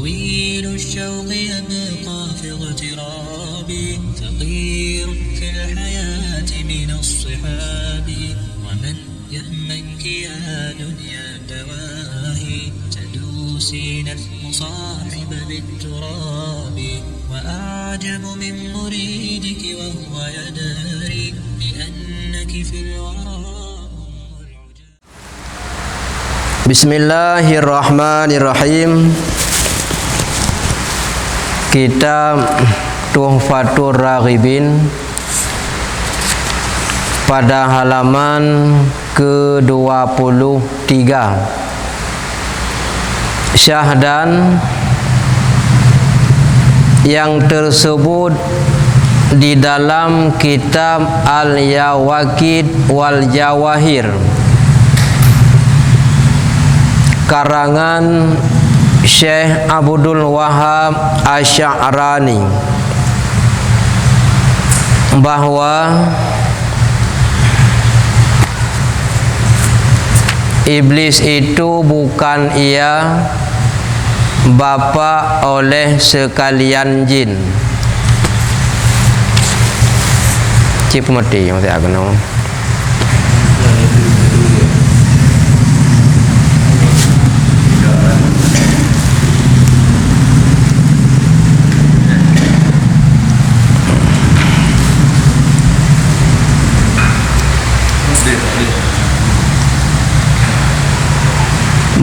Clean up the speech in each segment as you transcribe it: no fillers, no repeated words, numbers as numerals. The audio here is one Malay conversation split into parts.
طويل الشوق يبقى في اغترابي ثقيل في الحياة من الصحاب ومن يهمك يا دنيا دواهي تدوسين المصاحب بالتراب وأعجب من مريدك وهو يدري بأنك في الورى Bismillahirrahmanirrahim. Kitab Tuhfatur Raghibin pada halaman ke-23. Syahdan yang tersebut di dalam kitab Al-Yawaqid wal Jawahir karangan Syekh Abdul Wahab Asy'arani bahwa iblis itu bukan ia bapa oleh sekalian jin. Cip mati mesti agno.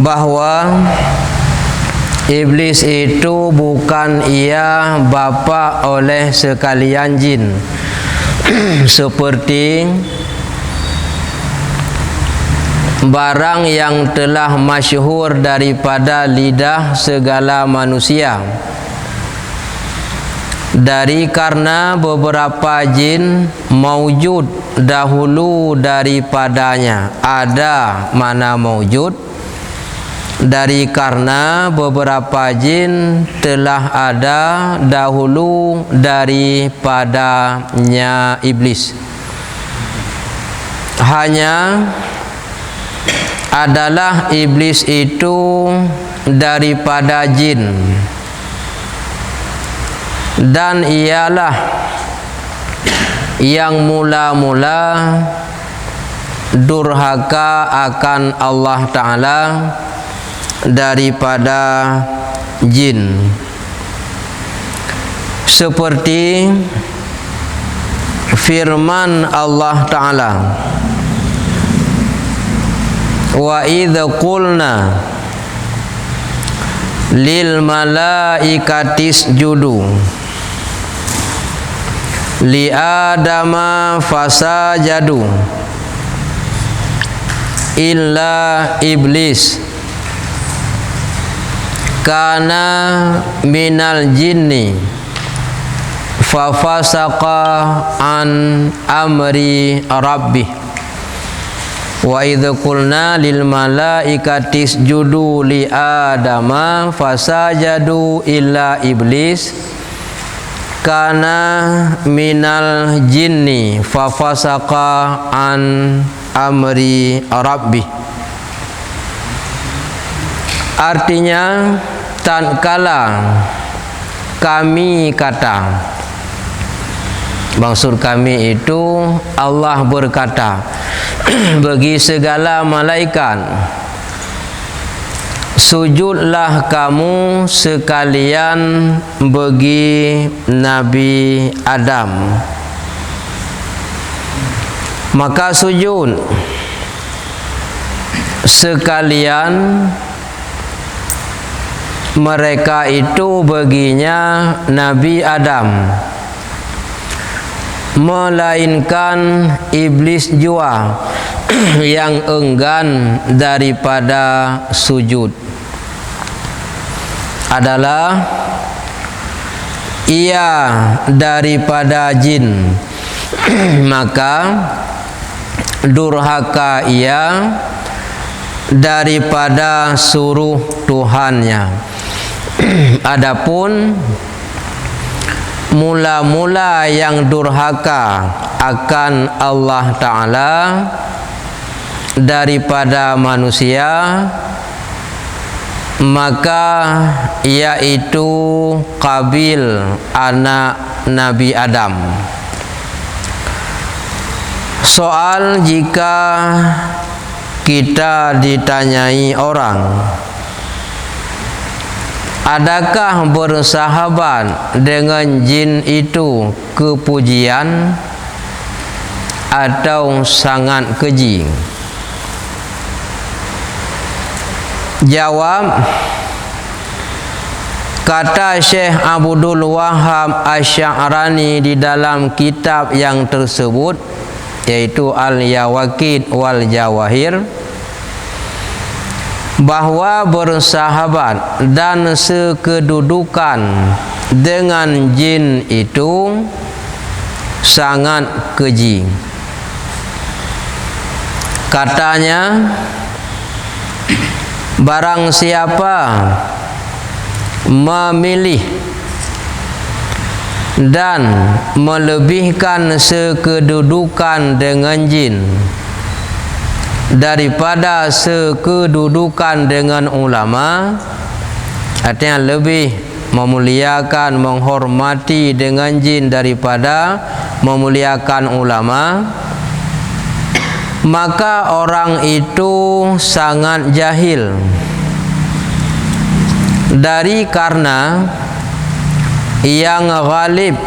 Bahwa iblis itu bukan ia bapa oleh sekalian jin seperti barang yang telah masyhur daripada lidah segala manusia, dari karena beberapa jin maujud dahulu daripadanya. Ada mana maujud dari karena beberapa jin telah ada dahulu daripadanya iblis. Hanya adalah iblis itu daripada jin, dan ialah yang mula-mula durhaka akan Allah Ta'ala daripada jin, seperti firman Allah Ta'ala, wa idza qulna lil malaikatis judu li adama fasajadu illa iblis kana minal jinni fafasaqa an amri rabbih. Wa idza qulna lil malaikati isjudu li adama fasajadu illa iblis kana minal jinni fafasaqa an amri rabbih. Artinya, tatkala kami kata, maksud kami itu Allah berkata bagi segala malaikat, sujudlah kamu sekalian bagi Nabi Adam. Maka sujud sekalian mereka itu baginya Nabi Adam, melainkan iblis jua yang enggan daripada sujud adalah ia daripada jin. Maka durhaka ia daripada suruh Tuhannya. Adapun mula-mula yang durhaka akan Allah Ta'ala daripada manusia, maka yaitu Qabil anak Nabi Adam. Soal jika kita ditanyai orang, adakah bersahabat dengan jin itu kepujian atau sangat keji? Jawab, kata Syekh Abdul Wahab Asy-Sya'rani di dalam kitab yang tersebut, yaitu Al-Yawaqid wal Jawahir, bahwa bersahabat dan sekedudukan dengan jin itu sangat keji. Katanya, barang siapa memilih dan melebihkan sekedudukan dengan jin daripada sekedudukan dengan ulama, artinya lebih memuliakan, menghormati dengan jin daripada memuliakan ulama, maka orang itu sangat jahil. Dari karena yang ghalib,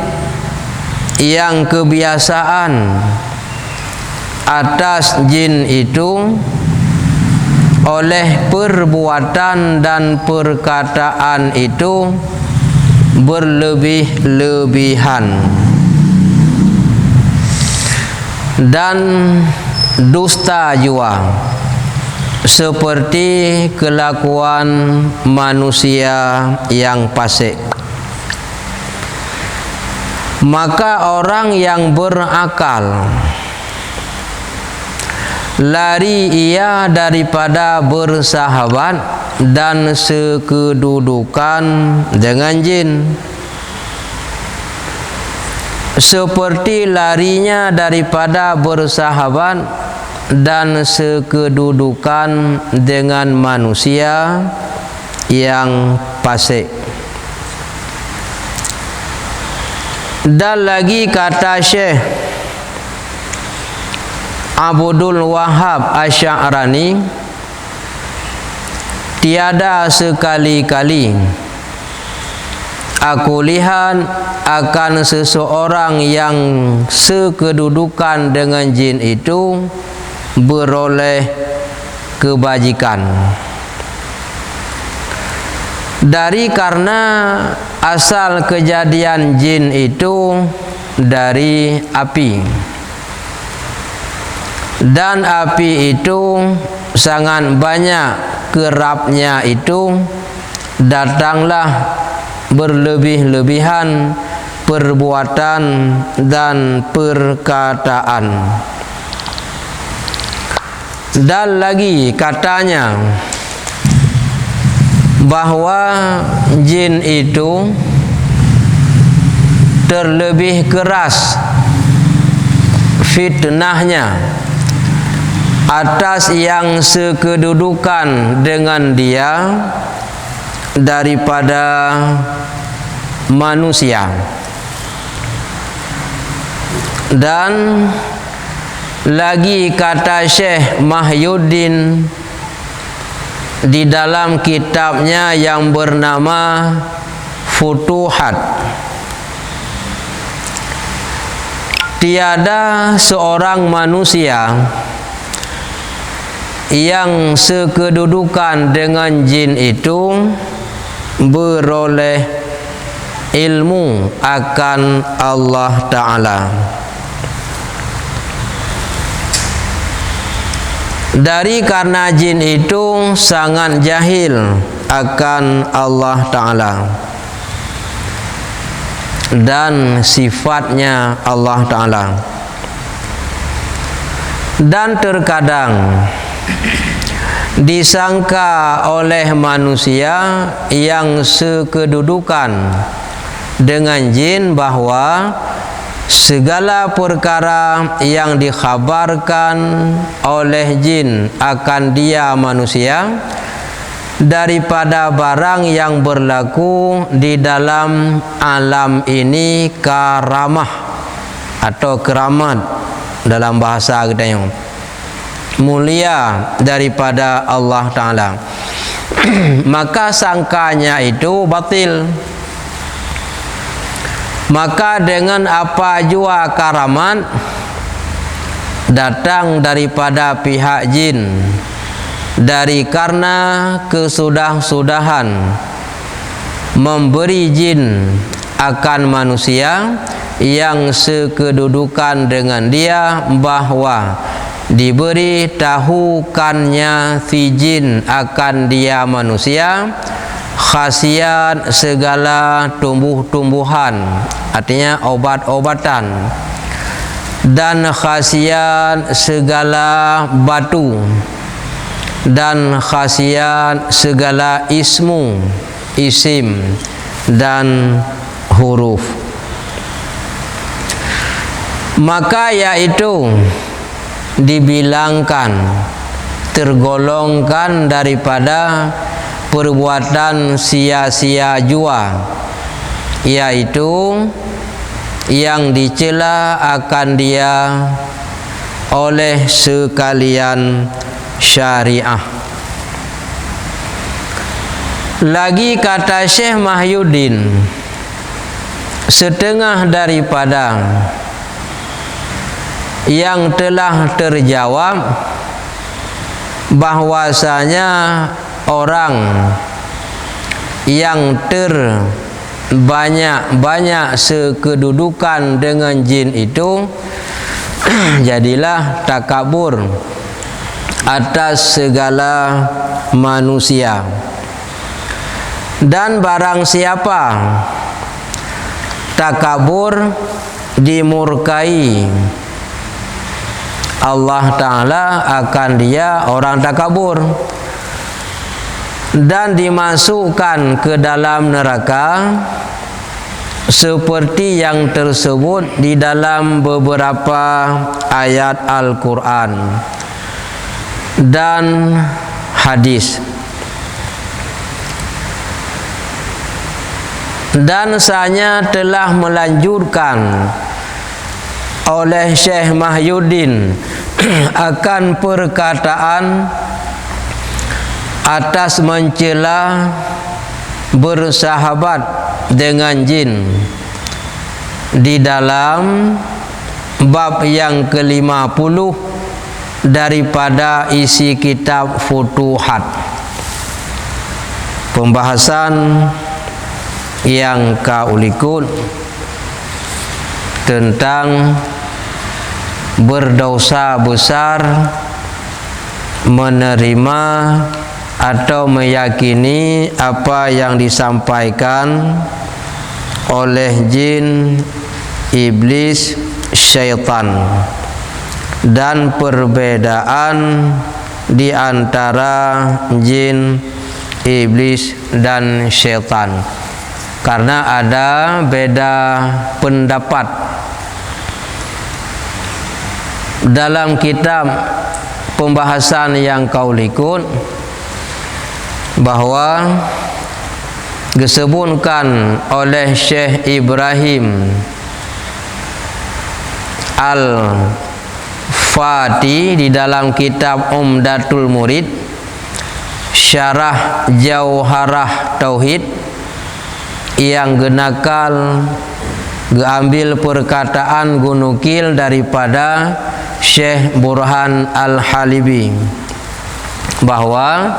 yang kebiasaan atas jin itu oleh perbuatan dan perkataan itu berlebih-lebihan dan dusta jua, seperti kelakuan manusia yang fasik. Maka orang yang berakal lari ia daripada bersahabat dan sekedudukan dengan jin, seperti larinya daripada bersahabat dan sekedudukan dengan manusia yang fasik. Dan lagi kata Syekh Abdul Wahab Asy-Sya'rani, tiada sekali-kali aku lihat akan seseorang yang sekedudukan dengan jin itu beroleh kebajikan, dari karena asal kejadian jin itu dari api, dan api itu sangat banyak kerapnya itu datanglah berlebih-lebihan perbuatan dan perkataan. Dan lagi katanya bahwa jin itu terlebih keras fitnahnya atas yang sekedudukan dengan dia daripada manusia. Dan lagi kata Syekh Mahyuddin di dalam kitabnya yang bernama Futuhat, tiada seorang manusia yang sekedudukan dengan jin itu beroleh ilmu akan Allah Ta'ala, dari karena jin itu sangat jahil akan Allah Ta'ala dan sifatnya Allah Ta'ala. Dan terkadang disangka oleh manusia yang sekedudukan dengan jin bahwa segala perkara yang dikhabarkan oleh jin akan dia manusia daripada barang yang berlaku di dalam alam ini karamah atau keramat dalam bahasa kita yang mulia daripada Allah Ta'ala. Maka sangkanya itu batil. Maka dengan apa jua karamat datang daripada pihak jin, dari karena kesudah-sudahan memberi jin akan manusia yang sekedudukan dengan dia, bahwa diberi tahukannya si jin akan dia manusia khasiat segala tumbuh-tumbuhan, artinya obat-obatan, dan khasiat segala batu, dan khasiat segala isim dan huruf. Maka yaitu dibilangkan tergolongkan daripada perbuatan sia-sia jua, yaitu yang dicela akan dia oleh sekalian syariah. Lagi kata Syekh Mahyuddin, setengah daripada yang telah terjawab bahwasanya orang yang banyak sekedudukan dengan jin itu jadilah takabur atas segala manusia. Dan barang siapa takabur dimurkai Allah Ta'ala akan dia orang takabur dan dimasukkan ke dalam neraka, seperti yang tersebut di dalam beberapa ayat Al-Quran dan hadis. Dan saya telah melanjutkan oleh Syekh Mahyuddin akan perkataan atas mencela bersahabat dengan jin di dalam bab yang ke-50 daripada isi kitab Futuhat. Pembahasan yang kaulikun tentang berdosa besar menerima atau meyakini apa yang disampaikan oleh jin, iblis, syaitan, dan perbedaan di antara jin, iblis, dan syaitan. Karena ada beda pendapat dalam kitab pembahasan yang kaulikun, bahwa disebutkan oleh Syekh Ibrahim Al-Fati di dalam kitab Umdatul Murid Syarah Jauharah Tauhid, yang genakal ambil perkataan gunukil daripada Syekh Burhan Al-Halibi, bahwa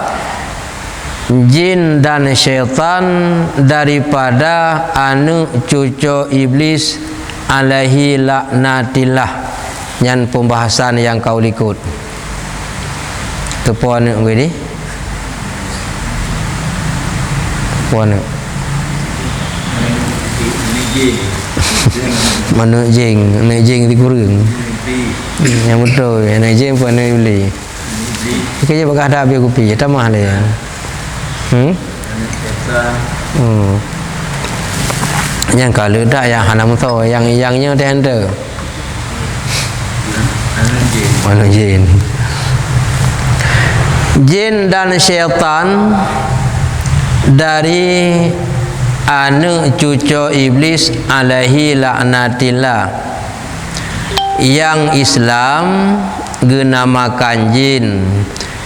jin dan syaitan daripada anak cucu iblis alaihi laknatillah. Yang pembahasan yang kau likut tepuan begini puan mana jing di kurung yang betul anak jing pun nak beli kerja bakal ada habis kopi tamah le yang kalau tak yang hanam tahu yang tender mana jin. Jin dan syaitan dari anak cucu iblis alaihi laknatillah. Yang Islam genamakan jin,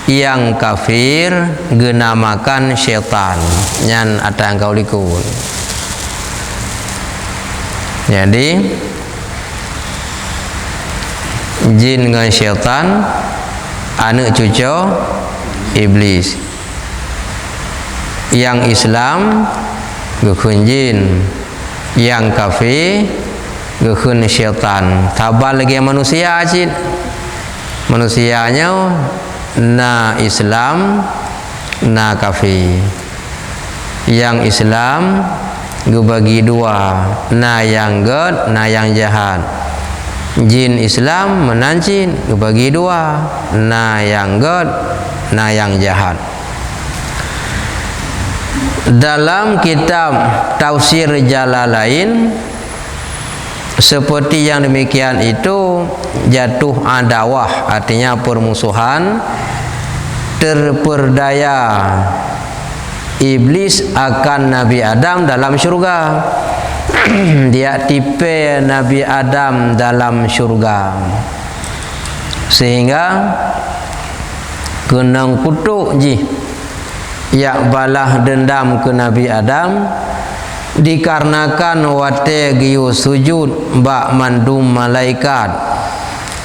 yang kafir genamakan syaitan. Nyan atang kau likul. Jadi jin dengan syaitan anak cucu iblis. Yang Islam gukun jin, yang kafir gukun syaitan. Tabal lagi manusia cid. Manusianya na Islam na kafir. Yang Islam bagi dua, na yang god, na yang jahat. Jin Islam menancin bagi dua, na yang god, na yang jahat. Dalam kitab Tafsir Jalalain seperti yang demikian itu jatuh adawah, artinya permusuhan, terperdaya iblis akan Nabi Adam dalam syurga. Dia tipe Nabi Adam dalam syurga, sehingga kena kutuk ji ya balah dendam ke Nabi Adam, dikarenakan wate giyu sujud bak mandum malaikat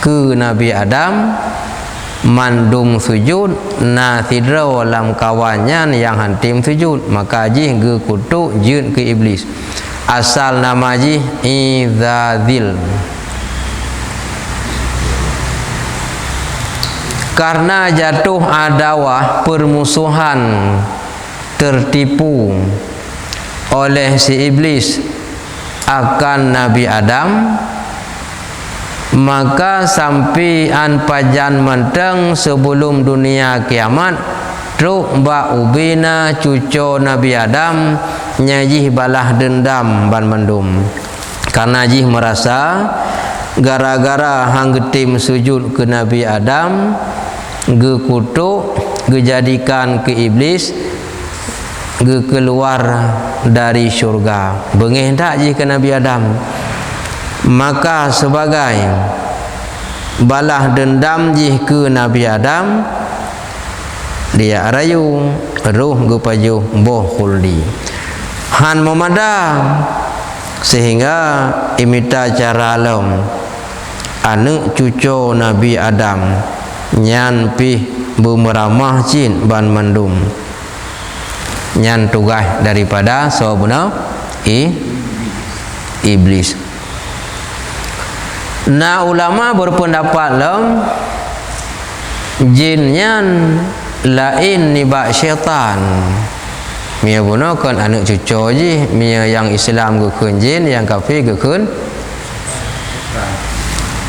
ke Nabi Adam, mandum sujud na tidra walam kawannya yang hantim sujud, maka ji ge kutuk jin ke iblis. Asal nama ji Idzadil. Karena jatuh adawah, permusuhan, tertipu oleh si iblis akan Nabi Adam, maka sampai pajan menteng sebelum dunia kiamat truk ba ubina cucu Nabi Adam nyajih balah dendam ban mendum, karena jih merasa gara-gara hang getim sujud ke Nabi Adam ge kutuk, ge jadikan ke iblis, ge keluar dari syurga, bengih tak jih ke Nabi Adam. Maka sebagai balah dendam jih ke Nabi Adam, dia rayu ruh ge pajuh boh khuldi han memadam, sehingga imita cara alam anak cucu Nabi Adam nyan pih bumeramah jin ban mandum, nyan tugas daripada sabuna iblis. Nah, ulama berpendapat lam jin nyan lain nibak syaitan. Mia gunakan anak cucu je, mia yang Islam gukun jin, yang kafir gukun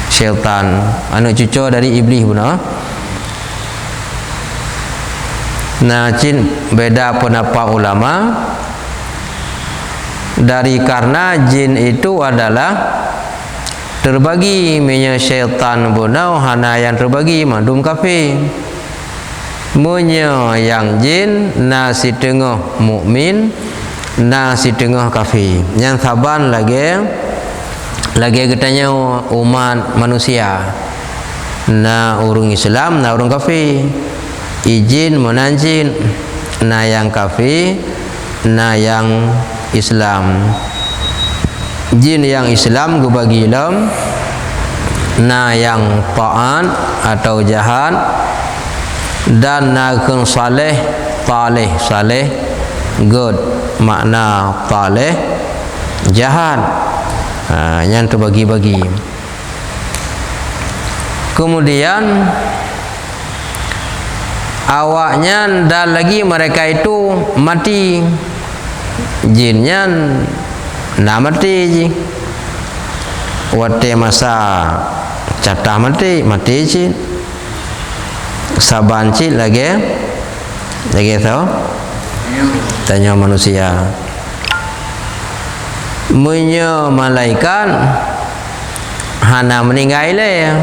syaitan. Anak cucu dari iblis guna. Nah, jin beda pendapat ulama. Dari karena jin itu adalah terbagi, mia syaitan guna hana yang terbagi mandum kafir. Munya yang jin na si tengah mukmin, na si tengah kafir. Yang saban lagi katanya umat manusia, na urung Islam, na urung kafir. Izin menanjin na yang kafir, na yang Islam. Jin yang Islam gue bagi ilam, na yang ta'an atau jahat, dan nakun saleh, taleh, saleh, good, makna taleh, jahat. Yang terbagi-bagi. Kemudian awaknya dan lagi mereka itu mati, jinnya nak mati je. Wate masa catah mati je. Saban cik lagi tahu tanya manusia munya malaikat hana meninggal le,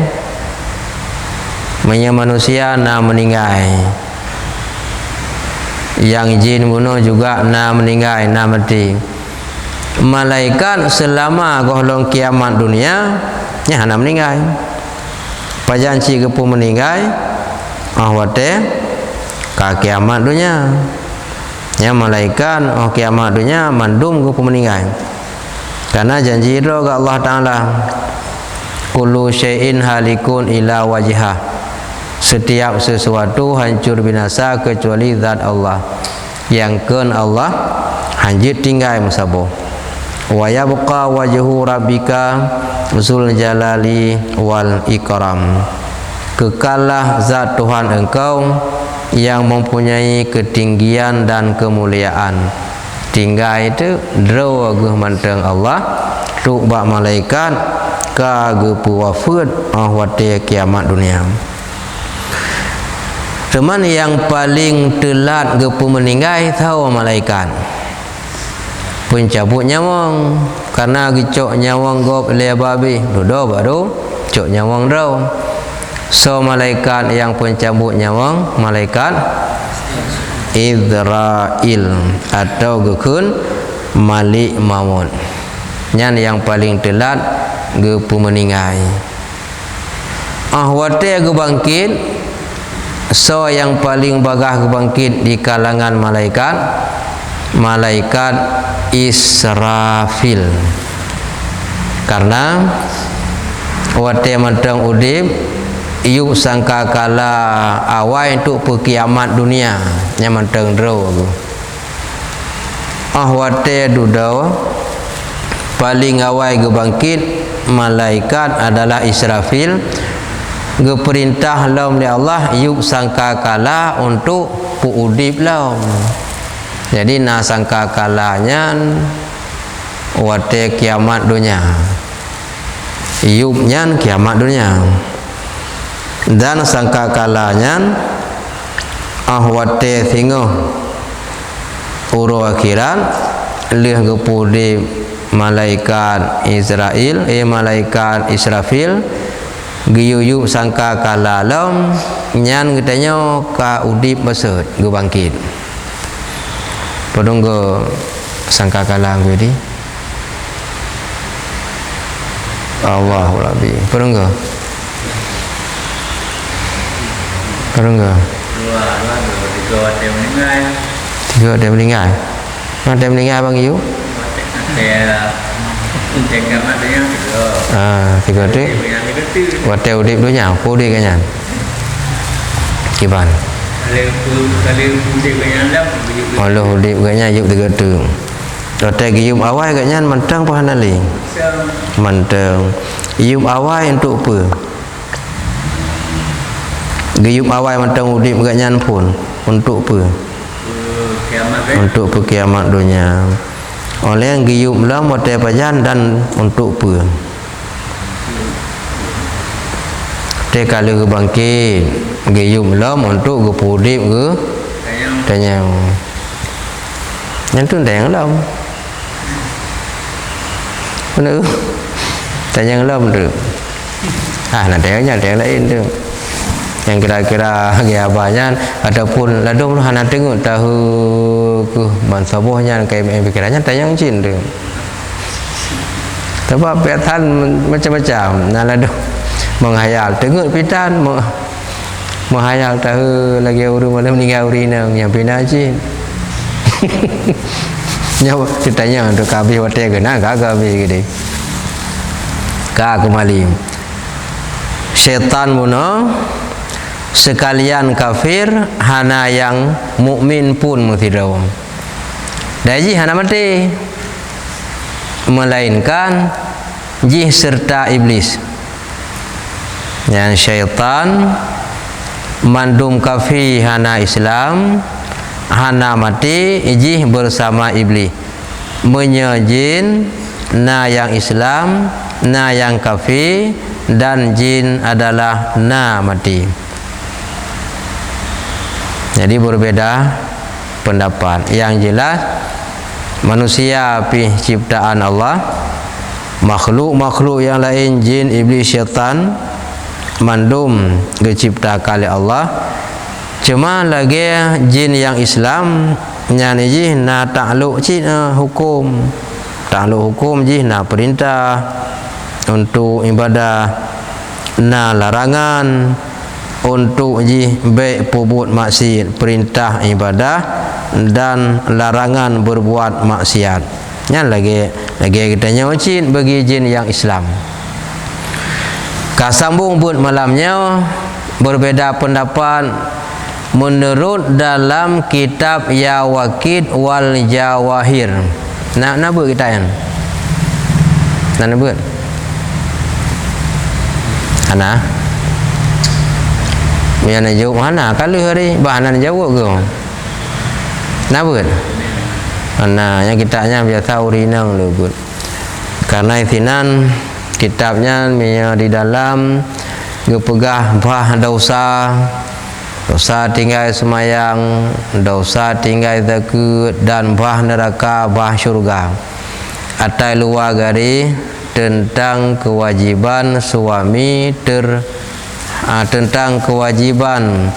munya manusia na meninggal Yang jin bunuh juga na meninggal, na mati. Malaikat selama golong kiamat dunia nya na meninggal. Pajanci ke pun meninggal wate ka kiamat dunia. Ya malaikat kiamat dunia mandum ke pun meninggal. Karena janji itu ke Allah Ta'ala, kullu syai'in halikun ila wajhah, setiap sesuatu hancur binasa kecuali zat Allah. Yang keun Allah hancur tinggal musabah. Wa yabqa wajhu rabbika zul jalali wal ikram, kekallah zat Tuhan engkau yang mempunyai ketinggian dan kemuliaan. Tinggal itu draw ge manteng Allah tu ba malaikat ka ge puwafut wate kiamat dunia. Teman yang paling telat ge meninggal tahu malaikat pencabut nyawang, karena gicok nyawang gop le babi dodo baru cok nyawang draw. So malaikat yang pencabut nyawang malaikat Izrail atau gekun Malik Maut. Nyan yang paling telat ge meninggal. Wate ge bangkit. So yang paling bagah ge bangkit di kalangan malaikat, malaikat Israfil. Karena wate mantang udip iuk sangka kala awal untuk perkiamat dunia yang mantang draw aku. Wate dudau paling awal ge bangkit malaikat adalah Israfil. Ge perintah laum li Allah iuk sangka kala untuk puudip laum. Jadi na sangka kalanya wate kiamat dunia. Iuk nyan kiamat dunia. Dan sangka kalanya wate thingoh uro akhirat lih gepudi malaikat Israel malaikat Israfil giyuyuk sangka kala lam nyan katanya ka udip besut ge bangkit. Padung ge sangka kala ge di Allahu Rabbi. Padung ge tiga ada meninggal. Ada meninggal bang Iu? Tiga dek. Wate udip dunia, udip kanyan. Kiban. Allah udip kanyan yuk tiga tu. Wate giyum awal kanyan mantang pahanali. Mantang. Giyum awal untuk apa? Giyum awal mantang udip kanyan pun untuk apa? Untuk perkiamat dunia. Oleh yang giyum lah motel pajan dan untuk apa? Dia kalau ke bangkit giyum lah untuk ke pudip ke tanya. Yang tu tanya lah. Benar? Tanya lah benar. Nak tanya lain tu. Yang kira-kira abahnya ataupun ladung hana tengok tahu ke bansabohnya kayak pikirannya tayang jin tu. Sebab piatan macam-macam nah ladung menghayal tengok pitan menghayal tahu lagi uru mana meninggal urina yang pindah jin. Nyawa ditanya untuk kabih wate kena kabih gede. Ka kembali. Syaitan muno sekalian kafir hana yang mukmin pun mutidau. Daji hana mati melainkan jih serta iblis. Yang syaitan mandum kafir hana Islam hana mati jih bersama iblis. Menyejin na yang Islam, na yang kafir dan jin adalah na mati. Jadi berbeda pendapat. Yang jelas manusia pi ciptaan Allah, makhluk-makhluk yang lain jin, iblis, syaitan mandum diciptakan oleh Allah. Cuma lagi jin yang Islam nyani ji na takluk ci hukum. Takluk hukum ji na perintah untuk ibadah, na larangan untuk ji baik pubut maksiat, perintah ibadah dan larangan berbuat maksiat. Nyan lagi kita nyocin bagi jin yang Islam. Kasambung buat malamnya berbeda pendapat menurut dalam kitab Yawakid wal Jawahir. Nak buat kita yang nak buat ana biar nak jawab mana kalau hari bahan nak jawab ke nak buat ana yang kitanya biasa urinang lu buat karena isinan kitabnya di dalam gepegah bah dosa tinggal semayang, dosa tinggal zakut dan bah neraka, bah syurga. Atai luar gari tentang kewajiban suami tentang kewajiban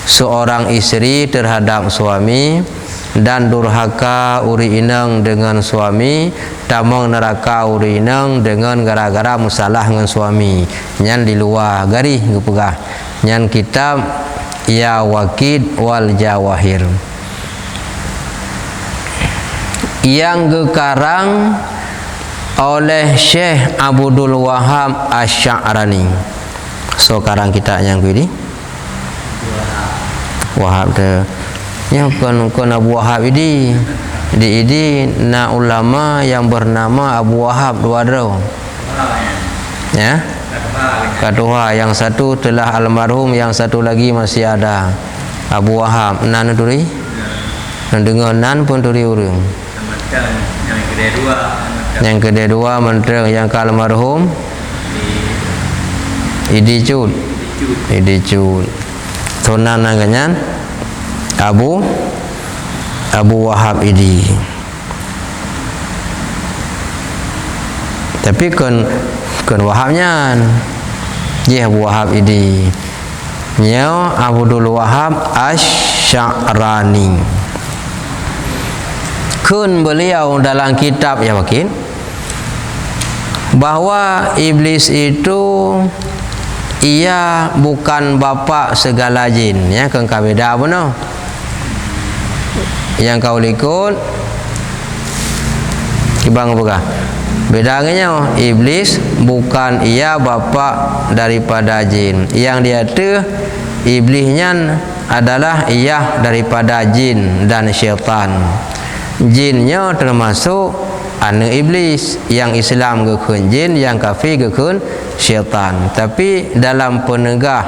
seorang istri terhadap suami dan durhaka uri inang dengan suami, tamang neraka uri inang dengan gara-gara musalah dengan suami. Nyan di luar gari gepegah. Nyan kitab Yawakid wal Jawahir yang gekarang oleh Syekh Abdul Wahab Asy-Sya'rani. So karang kita yang ini Wahab tu yang kon Abu Wahab ini na ulama yang bernama Abu Wahab dua dro ya. Kedua yang satu telah almarhum, yang satu lagi masih ada. Abu Wahab nan turi dengan nan pun turi urang. Yang kedua menteri yang ke almarhum Idi Cud Tunan nanganyan Abu Wahab Idi. Tapi kon Wahabnya dia Abu Wahab Idi nya Abdul Wahab Asy-Sya'rani. Kun beliau dalam kitab Yawakid bahwa iblis itu ia bukan bapa segala jin ya, kan beda apa no yang kau likut ibang buka bedanya. Iblis bukan ia bapa daripada jin, yang dia tu iblisnya adalah ia daripada jin dan syaitan. Jinnya termasuk anak iblis, yang Islam gekun jin, yang kafir gekun syaitan. Tapi dalam penegah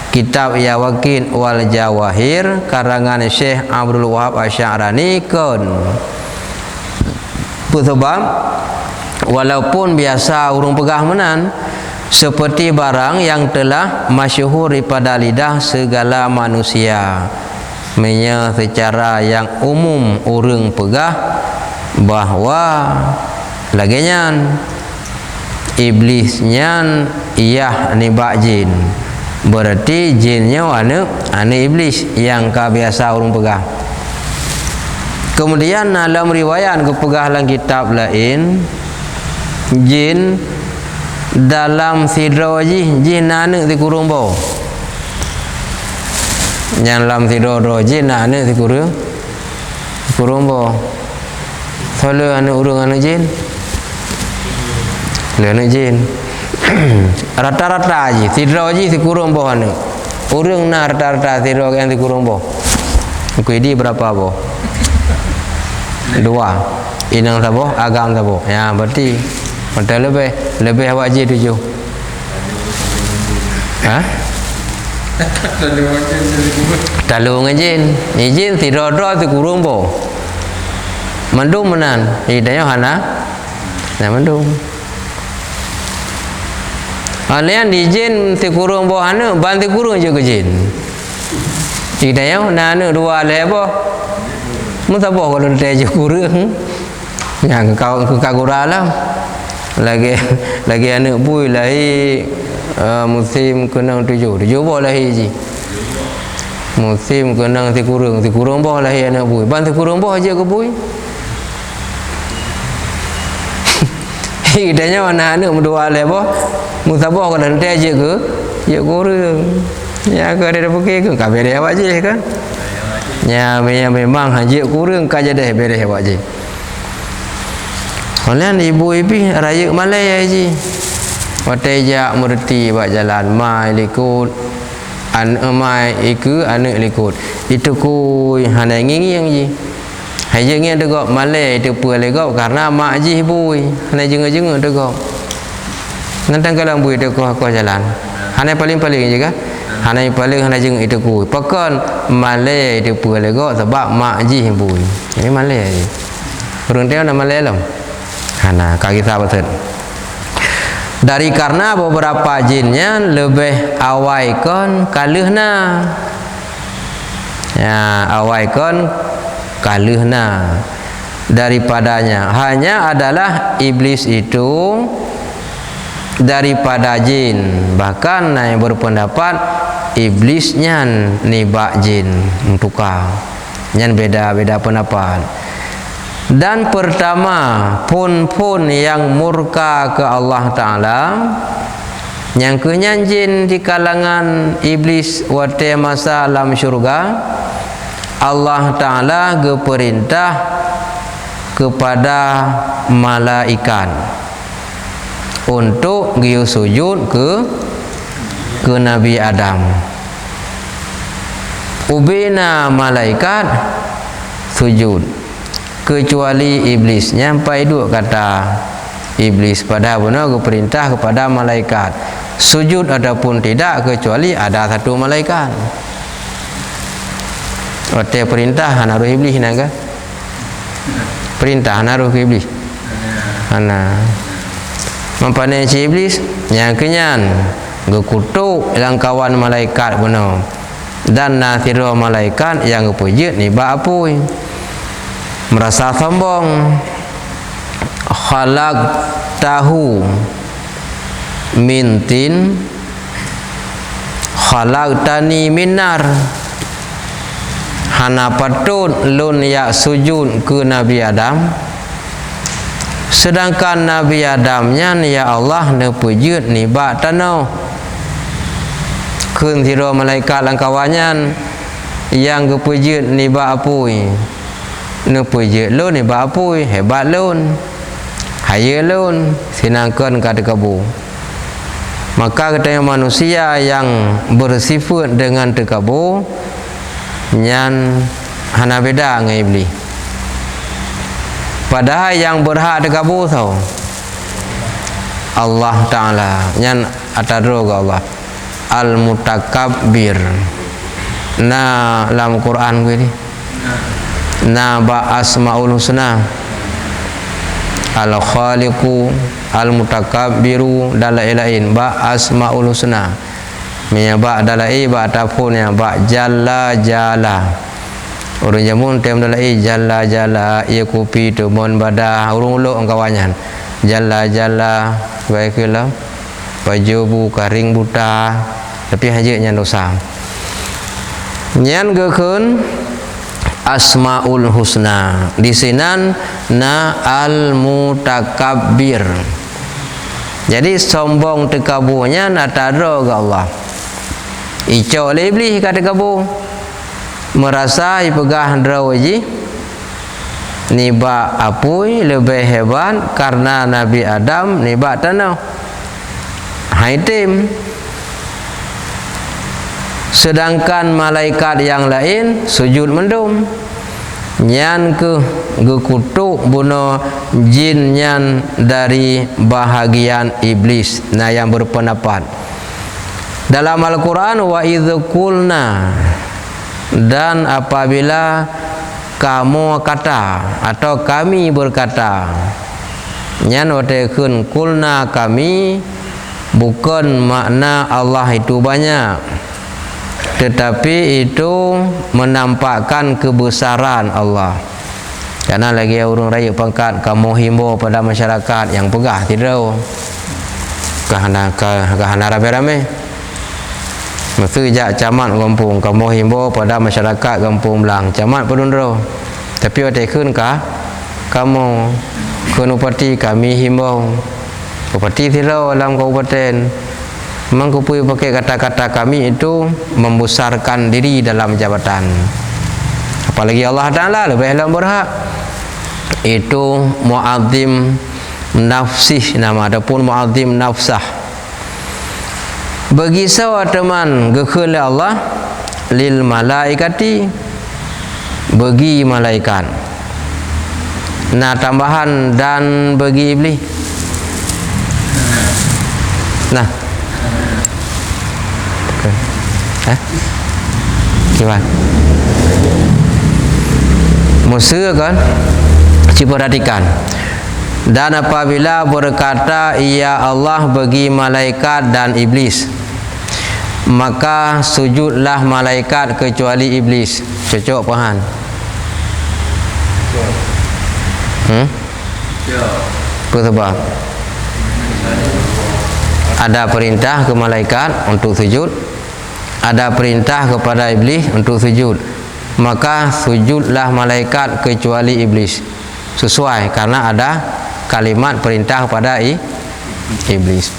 kitab Yawakid wal Jawahir karangan Syekh Abdul Wahab Asy-Sya'rani kon sebab walaupun biasa urung pegah menan seperti barang yang telah masyhur daripada lidah segala manusia, menya secara yang umum urang pegah bahwa laginya iblisnya ia nibak jin, berarti jinnya ane iblis yang biasa urang pegah. Kemudian dalam riwayat kepegah dalam kitab lain jin dalam tidur jin anak di kurung bau, yang dalam tidur jin anak di kurung bau. Kalau anak urung anak jin anak jin rata-rata tidur di kurung bau anak urung na rata-rata tidur yang di kurung bau. Kuidi berapa bau? Dua. Inang sabo, agam sabo. Ya, berarti betul lebih wajib 7. Hah? Talu ngajin. Izin tidur tu kurung bo. Mendung menan. Hidayah hana. Nah mendung. Alian dijin ti kurung bo hana, banti kurung je ke jin. Hidayah nana dua lebo. Masa boh kalau dia kurang, yang kau kagura lah. Lagi anak bui lahir musim kenang 7 boleh lahir je. musim kenang ti kurung boh lah anak bui ban ti kurung boh aja ke bui hidanya mana anak mendua le boh musabah kalau nanti aja ke ya kurung ya ke ada pergi ke kabeh awak je kan ya memang haji kurung ka jadi beres awak je oleh ibu raya Malay aja watejak murti buat jalan mai likut mai iku anak likut itu kui hana ngingi yang ji haja ngi degok Malay itu pu legok karena mak ji bui hana jenga-jenga degok nantang kalang bui degok aku jalan hana paling-paling je kan hana paling hana jenga itu kui pakon Malay itu pu legok sebab mak ji bui ini Malay je urang dia nama Malay lam hana kaki sahabat dari karena beberapa jinnya lebih awaikan kalihna ya awaikan kalihna daripadanya hanya adalah iblis itu daripada jin bahkan yang berpendapat iblisnya nibak jin tukar yang beda-beda pendapat. Dan pertama pun yang murka ke Allah Ta'ala yang kenyanjin di kalangan iblis wate masa alam syurga Allah Ta'ala berperintah kepada malaikat untuk giu sujud ke Nabi Adam ubina malaikat sujud kecuali iblis nyampai dua kata iblis pada benar perintah kepada malaikat sujud adapun tidak kecuali ada satu malaikat ote perintah naruh iblis naga perintah naruh ke iblis ana mampane si iblis yang kenyan gekutuk yang kawan malaikat benar dan nasiro malaikat yang puji ni ba apui merasa sombong khalaq tahu mintin khalaq tani minar hana patut lun ya sujud ke Nabi Adam sedangkan Nabi Adamnya ya Allah ne pujud ni ba tanau kun siro malaikat langkawannya yang gepujud ni ba apui ne pujud lun ni ba apui hebat lun haya lun sinangkan ka tekabu maka katanya manusia yang bersifat dengan tekabu nyan hana beda dengan iblis padahal yang berhak tekabu tau Allah Ta'ala nyan atadroga Allah al-mutakabbir na dalam Quran gue ni na ba asmaul husna al-khaliqu al-mutakabbiru dalain ba asmaul husna minya ba dalai ba tafun ya ba jalla jalla urang jamun tem dalai jalla jalla ia kopi tu mon badah urung lo kawanyan jalla jalla baiklah pajubu karing buta tapi hajanya dosa nyan gekeun asmaul husna di sinan na al mutakabbir jadi sombong tekabunya nataro ke Allah ico lebih ka tekabu merasa ipegah drawaji niba apui lebih hebat karena Nabi Adam niba tanah haitim sedangkan malaikat yang lain sujud mendung nyan ke gekutuk bunuh jin nyan dari bahagian iblis nah yang berpendapat dalam Al-Quran wa idh qulna dan apabila kamu kata atau kami berkata nyan watekun qulna kami bukan makna Allah itu banyak tetapi itu menampakkan kebesaran Allah karena lagi urung raya pangkat kamu himbau pada masyarakat yang pegah tidak kahana rame-rame mesti jak camat kampung kamu himbau pada masyarakat kampung Belang camat pedundro tapi ada kah kamu Upati kami himbau Upati Tirau dalam kabupaten memang kupui pakai kata-kata kami itu membesarkan diri dalam jabatan, apalagi Allah Ta'ala lebih dalam berhak itu mu'adzim nafsih nama adapun mu'adzim nafsah bagi sawa teman gekele Allah lil malaikati bagi malaikat. Nah tambahan dan bagi iblis. Nah. Okay. Gimana? Musuh kan? Perhatikan. Dan apabila berkata ya Allah bagi malaikat dan iblis, maka sujudlah malaikat kecuali iblis. Cocok pahan? Apa sebab? Ada perintah ke malaikat untuk sujud, ada perintah kepada iblis untuk sujud, maka sujudlah malaikat kecuali iblis. Sesuai karena ada kalimat perintah kepada iblis.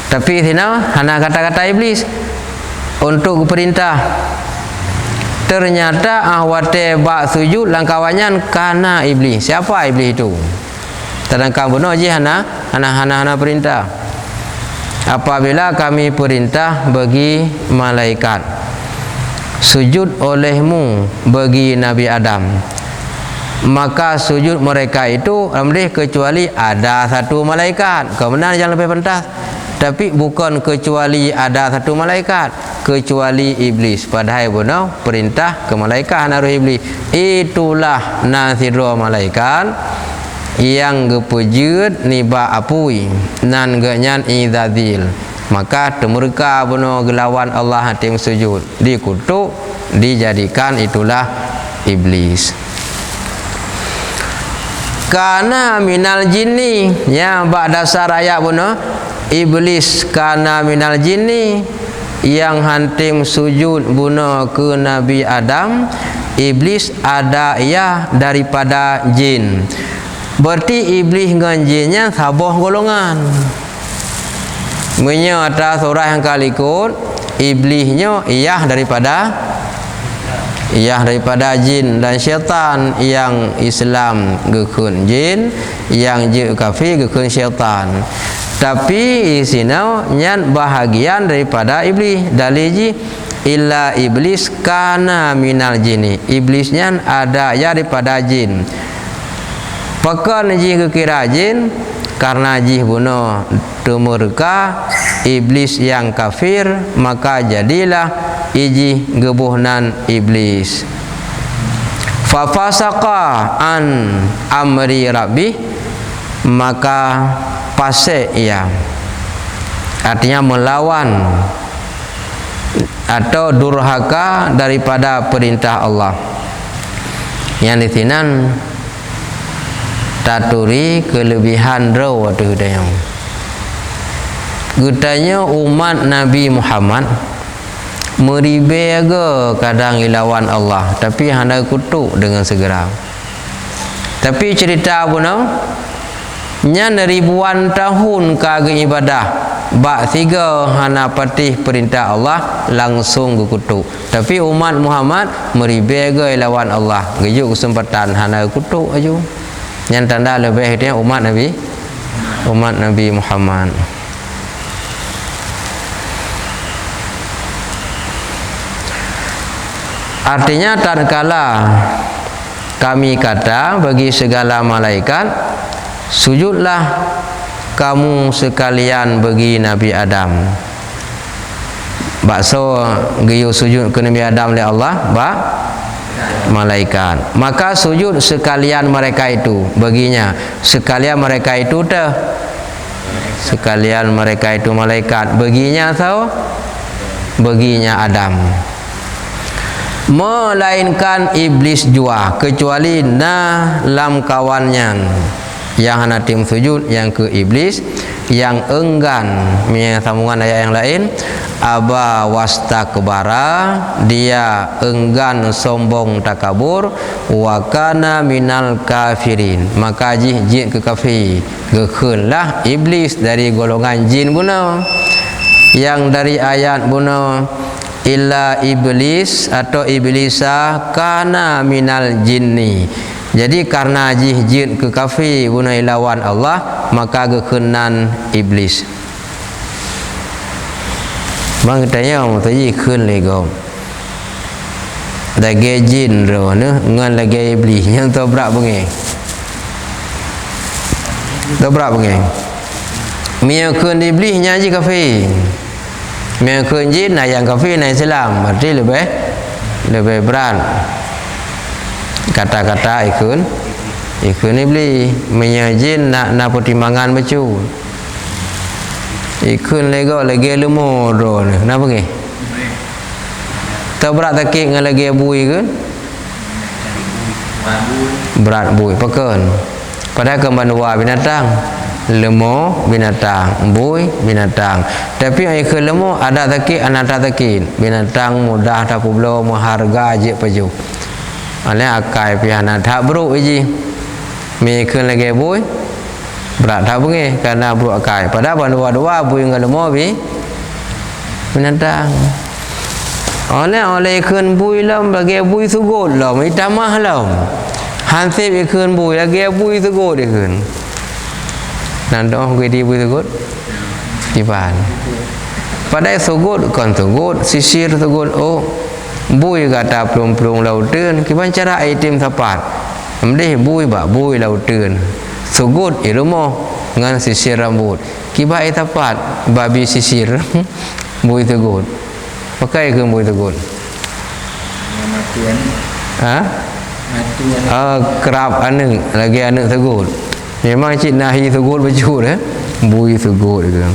Tapi sini hanya kata-kata iblis untuk perintah. Ternyata ahwate bak sujud langkawannya karena iblis. Siapa iblis itu? Terangkan benar je hana perintah. Apabila kami perintah bagi malaikat sujud olehmu bagi Nabi Adam, maka sujud mereka itu amrih kecuali ada satu malaikat. Kemudian yang lebih pentas, tapi bukan kecuali ada satu malaikat, kecuali iblis. Padahal benar perintah ke malaikat naruh iblis. Itulah nasiro malaikat yang gepujud niba apui nan genyan idadil. Maka temurka benar gelawan Allah hatim sujud dikutuk dijadikan itulah iblis. Karena minal jinni ya bak dasar ayat benar iblis karena minal jinni yang hantim sujud guna ke Nabi Adam. Iblis ada ya daripada jin. Berarti iblis dengan jinnya sabah golongan. Menya atas orang yang kalikut iblisnya iya daripada jin dan syaitan. Yang Islam gekun jin, yang je kafir gekun syaitan. Tapi isinau nyan bahagian daripada iblis. Daliji illa iblis kana minal jini. Iblisnya ada ya daripada jin. Pakan jin kekira jin karena jin bunuh temurka iblis yang kafir, maka jadilah iji gebuhnan iblis. Fafasaqa an amri rabbi, maka pasek ia, artinya melawan atau durhaka daripada perintah Allah. Yang ditinan taturi kelebihan raw atau dayang. Gutanya umat Nabi Muhammad meribe aga kadang ilawan Allah, tapi hendak kutuk dengan segera. Tapi cerita apa nak? Nya ribuan tahun kagak ibadah, bak tiga hana patih perintah Allah langsung kutuk. Tapi umat Muhammad meribe aga ilawan Allah, gejuk kesempatan hana kutuk aju. Yang tanda lebih dia umat Nabi Muhammad. Artinya tatkala kami kata bagi segala malaikat sujudlah kamu sekalian bagi Nabi Adam. Bakso geyu sujud ke Nabi Adam oleh Allah bak malaikat. Maka sujud sekalian mereka itu baginya. Sekalian mereka itu sekalian mereka itu malaikat. Baginya atau baginya Adam. Melainkan iblis jua, kecuali lam kawannya yang hana tim sujud yang ke iblis yang enggan. Sambungan ayat yang lain, aba wastakbara, dia enggan sombong takabur, wa kana minal kafirin, maka jin ke kafir, gekeunlah iblis dari golongan jin guna. Yang dari ayat guna illa iblis atau iblisa kana minal jinni, jadi karena jin ke kafir guna lawan Allah, maka gekeunan iblis. Bang tanya mu tadi keun lego lagi jin ro ne ngan lagi iblis yang tobrak bengeng mia keun iblis nya ji kafir, mia keun jin nah yang kafir nah Islam, berarti lebih berat kata-kata ikun iblis. Mia jin nak pertimbangan becu ikun lego lagi lemo ro ni kenapa ke berat takik dengan lagi bui ke berat bui pekan padahal kembanua binatang, lemo binatang, bui binatang, tapi ikun lemo ada takik anak tak takik binatang mudah tak publo mengharga je paju oleh akai pihana tak beruk je mi ikun lagi bui berat tak bungi karena buruk akai. Padahal dua-dua bui dengan lemah binatang. Oleh ikun bui lam lagi bui sugut lam itamah lam. Hansip ikun bui lagi bui sugut ikun. Nandong ke di bui sugut? Iban. Padahal sugut kan sugut, sisir sugut oh. Bui kata pelung-pelung lautan, kiban cara item sapat. Mendih bui lautan. Sugut ilmu dengan sisir rambut. Kiba itapat babi sisir bui tegut. Pakai ke bui tegut? Kerap anu lagi anu tegut. Memang cik nahi tegut baju dah. Bui tegut ke.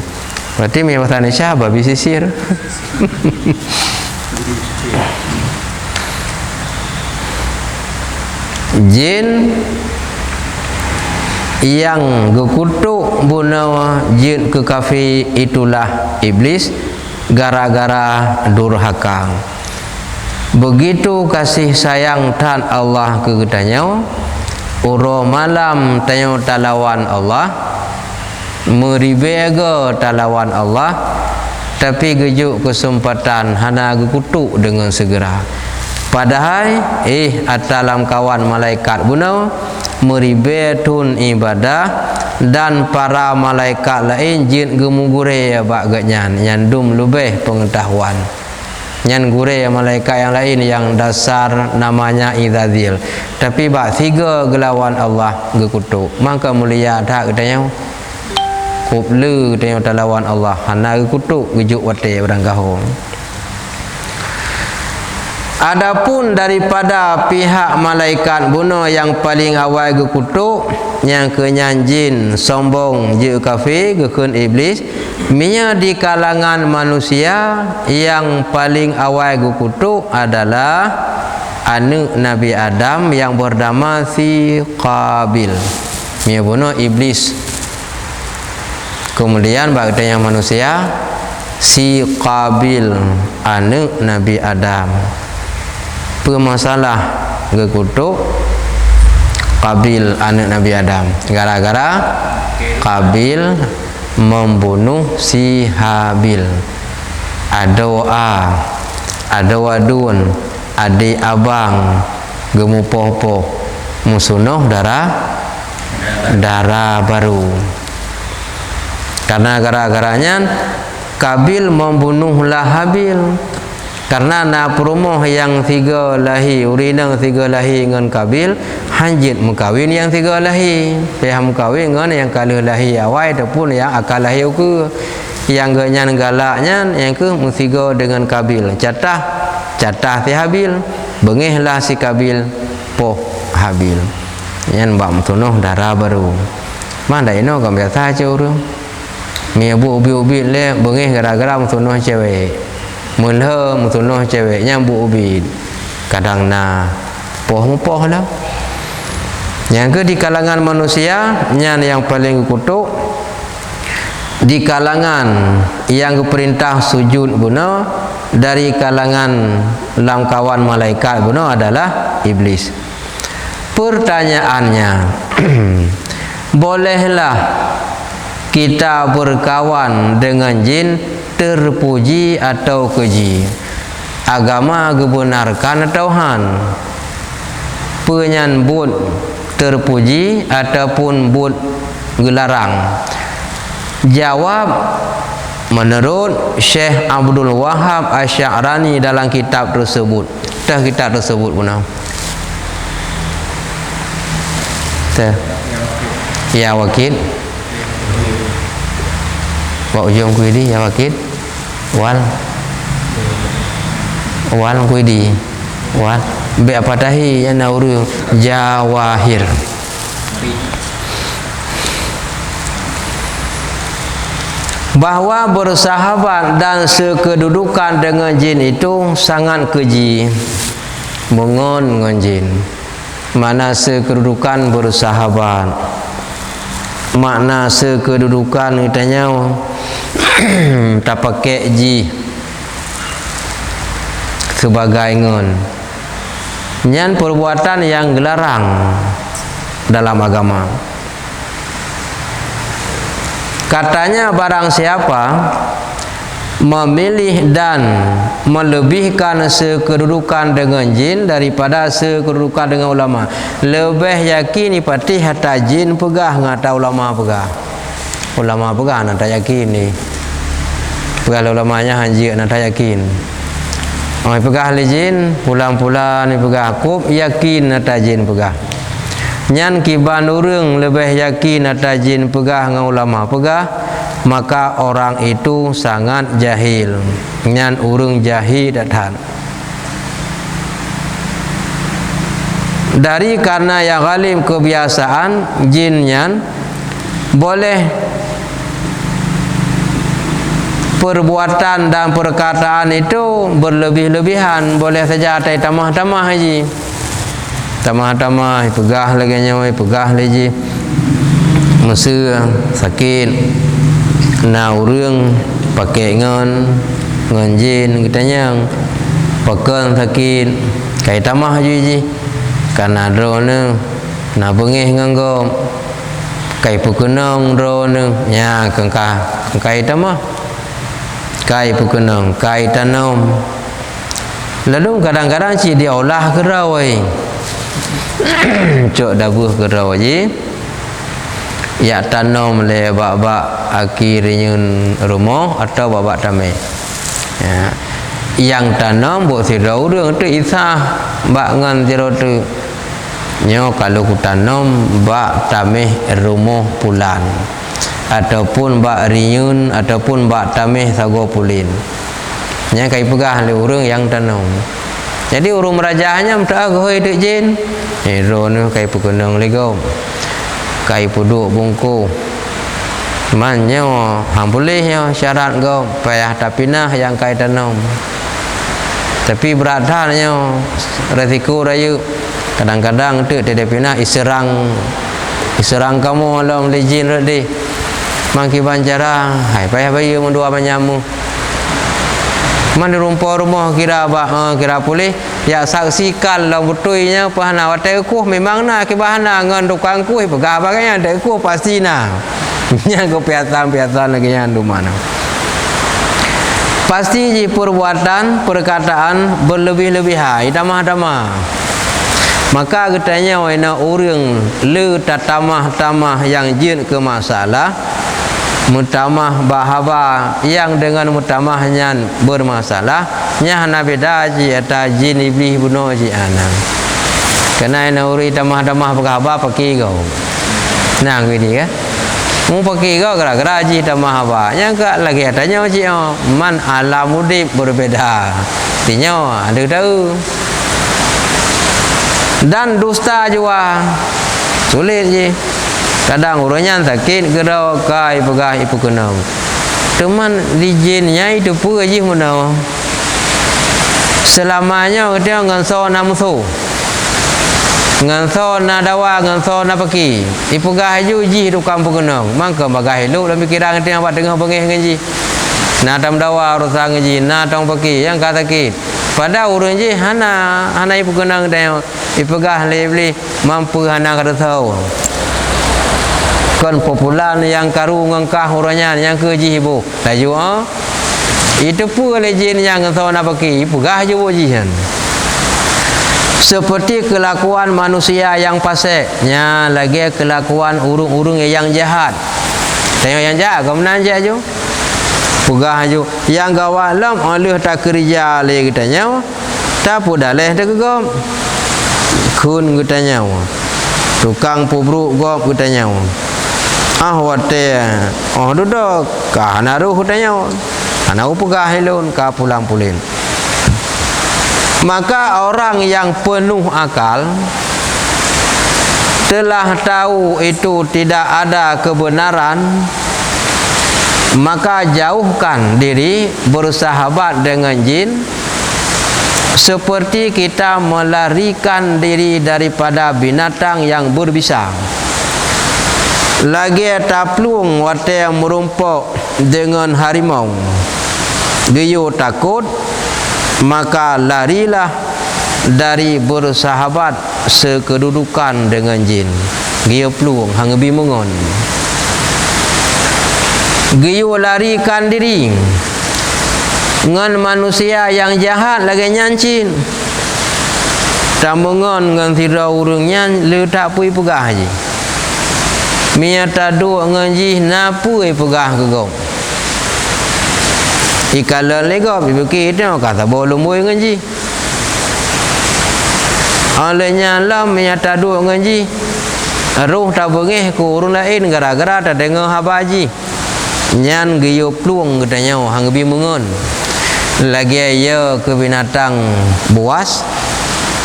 Berarti memang bahasa Indonesia babi sisir. Jin yang gekutuk bunawa jin ke kafir itulah iblis gara-gara durhaka. Begitu kasih sayang tan Allah ke ketanya, uro malam tanya talawan Allah, meribega talawan Allah, tapi gejuk kesempatan hana gekutuk dengan segera. Padahal atalam kawan malaikat bunau meribetun ibadah dan para malaikat lain jin gemugure bak ganyan nyandum lebih pengetahuan nyan gure malaikat yang lain yang dasar namanya idzadzil, tapi bak tiga gelawan Allah gekutuk, maka mulia tak katanya kuplu tanya talawan Allah hana gekutuk gejuk wate barang kahong. Adapun daripada pihak malaikat bunuh yang paling awal gekutuk yang kenyan jin sombong je kafir gekun iblis, minya di kalangan manusia yang paling awal gekutuk adalah anak Nabi Adam yang bernama si Qabil. Mia bunuh iblis. Kemudian bagi yang manusia si Qabil anak Nabi Adam. Masalah gekutuk Qabil anak Nabi Adam gara-gara Qabil membunuh si Habil. Ada wadun adik abang gemupoh-poh musunuh darah baru. Karena gara-garanya Qabil membunuhlah Habil. Karena na perumoh yang tiga lahi urina tiga lahi dengan Qabil hanjit mukawin yang tiga lahi pihak mukawin dengan yang kalah lahi awal ataupun yang akal lahi ke yang ganyan galaknya yang ke tiga dengan Qabil catah si Habil bengihlah si Qabil poh Habil yang bak mutunuh darah baru mana ino kan biasa aja orang mi ubi le bengih gara-gara mutunuh cewek mulha mutunuh cewek nyambuk ubi kadang na poh lah. Yang ke di kalangan manusia yang paling kutuk di kalangan yang perintah sujud bunuh dari kalangan kawan malaikat bunuh adalah iblis. Pertanyaannya, bolehlah kita berkawan dengan jin terpuji atau keji? Agama gebenarkan atau han? Penyambut terpuji ataupun but gelarang? Jawab menurut Syekh Abdul Wahab Asy'arani dalam kitab tersebut. Kitab tersebut pun ya wakil wa ujung kuidi ya wakil wal kuidi wal be apa tahi ya nauru jawahir. Bahwa bersahabat dan sekedudukan dengan jin itu sangat keji. Mengon dengan jin. Makna sekedudukan bersahabat. Makna sekedudukan kitanya tak pakai ji sebagai ngon. Nyan perbuatan yang dilarang dalam agama. Katanya barang siapa memilih dan melebihkan sekedudukan dengan jin daripada sekedudukan dengan ulama, lebih yakin ipati hatta jin pegah ngata ulama pegah. Ulama pegah nak tak yakin ni. Pegah ulamanya hanji nak tak yakin. Oi pegah le jin pulang-pulang ni pegah kup yakin nak tak jin pegah. Nyan kiban urang lebih yakin atas jin pegah dengan ulama pegah, maka orang itu sangat jahil. Nyan urang jahil datang. Dari karena yang ghalib kebiasaan jin nyan boleh perbuatan dan perkataan itu berlebih-lebihan, boleh saja atai tamah-tamah haji. Tamah-tamah pegah lagi nyawa, pegah lagi mesir sakit na urang pakai ngan jin kitanya pakai sakit kai tamah ji karena drone na bengih nganggo kai pukenong drone nya kai tamah kai pukenong kai tanom lalu kadang-kadang si diolah kerawai cok dabuh kerau je ya tanam le bak-bak akhirnya rumah atau bak-bak tamai ya. Yang tanam buat sirau urang tu isah bak ngan sirau tu nyo kalau ku tanam bak tamai rumah pulan ataupun bak riun ataupun bak tamai sago pulin nya kai pegah le urang yang tanam. Jadi urung merajahnya minta agoi dek jin. Hero ni kai pukenang lego. Kai puduk bungku. Manyo hang boleh yo syarat go payah tapinah yang kai tanam. Tapi beratnya resiko raya. Kadang-kadang tu tidak pinah iserang kamu alam lejin redi. Mangki bancara, hai payah bayu mendua banyamu. Man rumpah rumah kira pulih ya saksikan lah betuinya pahana watai kuh memang nak kibahana ngan tukang kuh pegah bagainya ada kuh pasti nah nya ko piatan lagi nya andu mana pasti ji perbuatan perkataan berlebih-lebihan tamah-tamah maka katanya wena urang le tatamah-tamah yang jin ke masalah mutamah bahaba yang dengan mutamahnya bermasalah nya hana beda ji ata jin iblis bunuh ji anak kena ina uri tamah-tamah bahaba pakai kau nah gini kan mu pakai kau gara-gara ji tamah bahaba yang ka lagi atanya ji man alamudib berbeda tinya ada tahu dan dusta juga sulit ji. Kadang urangnya sakit gerau kai pegah ipu kenang. Teman di jinnya itu pun aja mana. Selamanya dia ngan so namso. ngan so na dawa ngan so na peki ipegah ju ji tu kampung kenong mangka bagah lu dalam pikiran tengah buat tengah bengih ngaji na tam dawa urusang ngaji na tong peki yang kata ki pada urun ji hana ipu kenang tengok ipegah lebli mampu hana kata tahu kan popular yang karu ngangkah uranya yang keji ibu laju itu pun lejin yang so na peki ipegah ju jihan. Seperti kelakuan manusia yang paseknya lagi kelakuan urung-urung yang jahat. Tengok yang jahat kau menanjak je. Pegah je. Yang gawalam oleh tak kerja lagi katanya. Tak pun daleh tak gegom. Kun katanya. Tukang pubruk gop katanya. Wate. Duduk ka naruh katanya. Ana pegah helon ka pulang pulin. Maka orang yang penuh akal telah tahu itu tidak ada kebenaran, maka jauhkan diri bersahabat dengan jin seperti kita melarikan diri daripada binatang yang berbisa. Lagi taplung wate yang merumpok dengan harimau, geyo takut, maka larilah dari bersahabat sekedudukan dengan jin. Dia peluang hang bimungon. Giyo larikan diri dengan manusia yang jahat lagi nyancin. Tamungon dengan tira urungnya le tak pui pegah je. Mia tadu nganji napui pegah gegong. Ikalan legop ibuki itu kata bolong boy ngaji. Olehnya lam menyata dua ngaji. Ruh tak bengih ku urung lain gara-gara tak dengar habaji. Nyan giyo pluang katanya hang bimungon. Lagi ya ke binatang buas.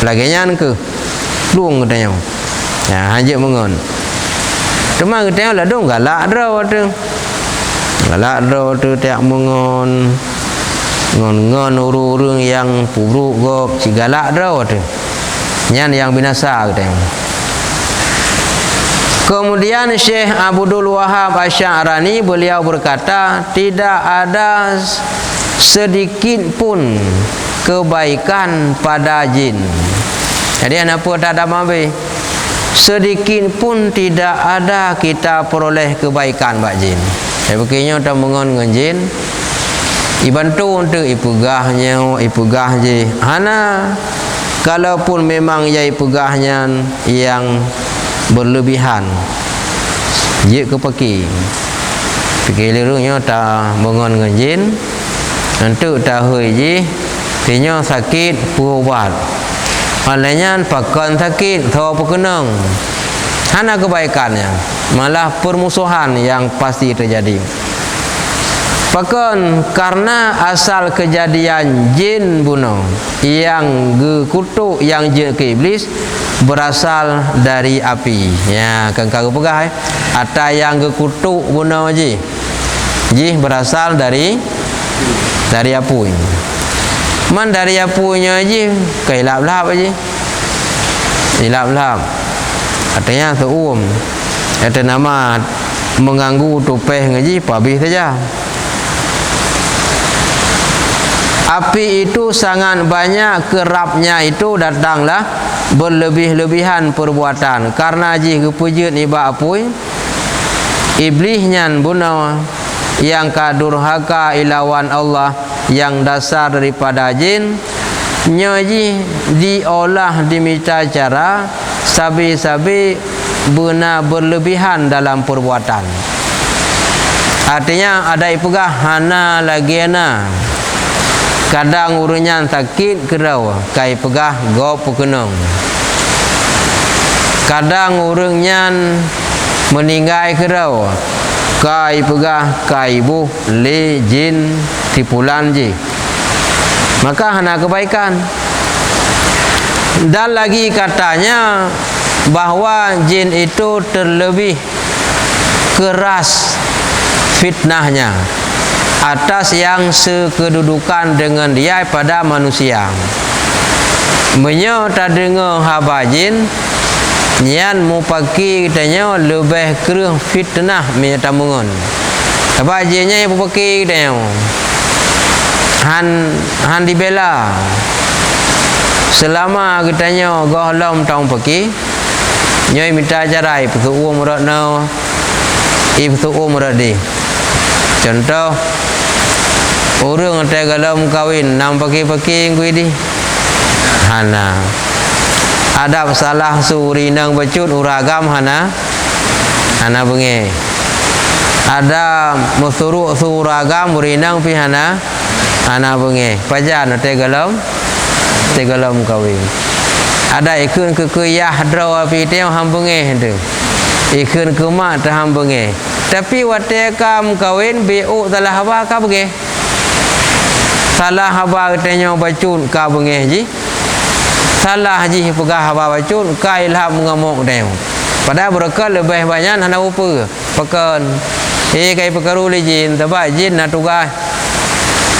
Lagi nyan ke pluang katanya. Ya hajak mengon. Cuma katanya lah dong galak draw tu. Galak do tu tiak mengon ngon urung yang buruk gop si galak do tu nyan yang binasa katanya. Kemudian Syekh Abdul Wahab Asy'arani beliau berkata tidak ada sedikit pun kebaikan pada jin. Jadi apa tak ada mabe sedikit pun tidak ada kita peroleh kebaikan bak jin. Begini kita mengon dengan jin dibantu untuk ipegah je hana kalaupun memang ia ipegahnya yang berlebihan je kepeki fikir lirungnya tak mengon dengan jin untuk tak hui je tinyo sakit pubat malahnya pakan sakit thaw pekenang hana kebaikannya malah permusuhan yang pasti terjadi. Bahkan karena asal kejadian jin bunuh yang kutuk yang jin ke iblis berasal dari api. Ya, kan kau pegah ada yang kutuk bunuh ji berasal dari api. Man dari apunya ji kailap-lap ji. Hilap-lap. Artinya seum. Ada nama mengganggu tupeh ngaji habis saja. Api itu sangat banyak kerapnya itu datanglah berlebih-lebihan perbuatan karena ji kepujut ibak apui iblisnya bunuh yang kadurhaka ilawan Allah yang dasar daripada jin nyaji diolah diminta cara sabi-sabi benar berlebihan dalam perbuatan. Artinya ada ipegah hana lagi na. Kadang urunnya sakit kerau kai pegah gop pekenong. Kadang urungnya meninggal kerau kai pegah kai buh le jin tipulan je. Maka hana kebaikan. Dan lagi katanya bahwa jin itu terlebih keras fitnahnya atas yang sekedudukan dengan dia pada manusia. Menyo tak dengar haba jin nyan mupaki katanya lebih kerah fitnah mi tamungon apa jenya mupaki katanya han dibela selama katanya gohlom tong paki nyoi minta jarai petu umur no ibu umur di contoh orang tegalom kawin nam paki-paki ngui di hana ada salah suri nang bacut uragam hana bengi ada musuru suragam urinang pi hana bengi pajan tegalom kawin ada ikun ke yah draw pi teo hambengi tu ikun ke mak ta hambengi tapi wate kam kawin bu salah apa ka bengi salah apa katanya bacut ka bengi ji salah ji pegah haba bacun kai lah mengamuk deu padahal berkah lebih banyak hana upa pekan kai perkaru lejin tebak jin na tugas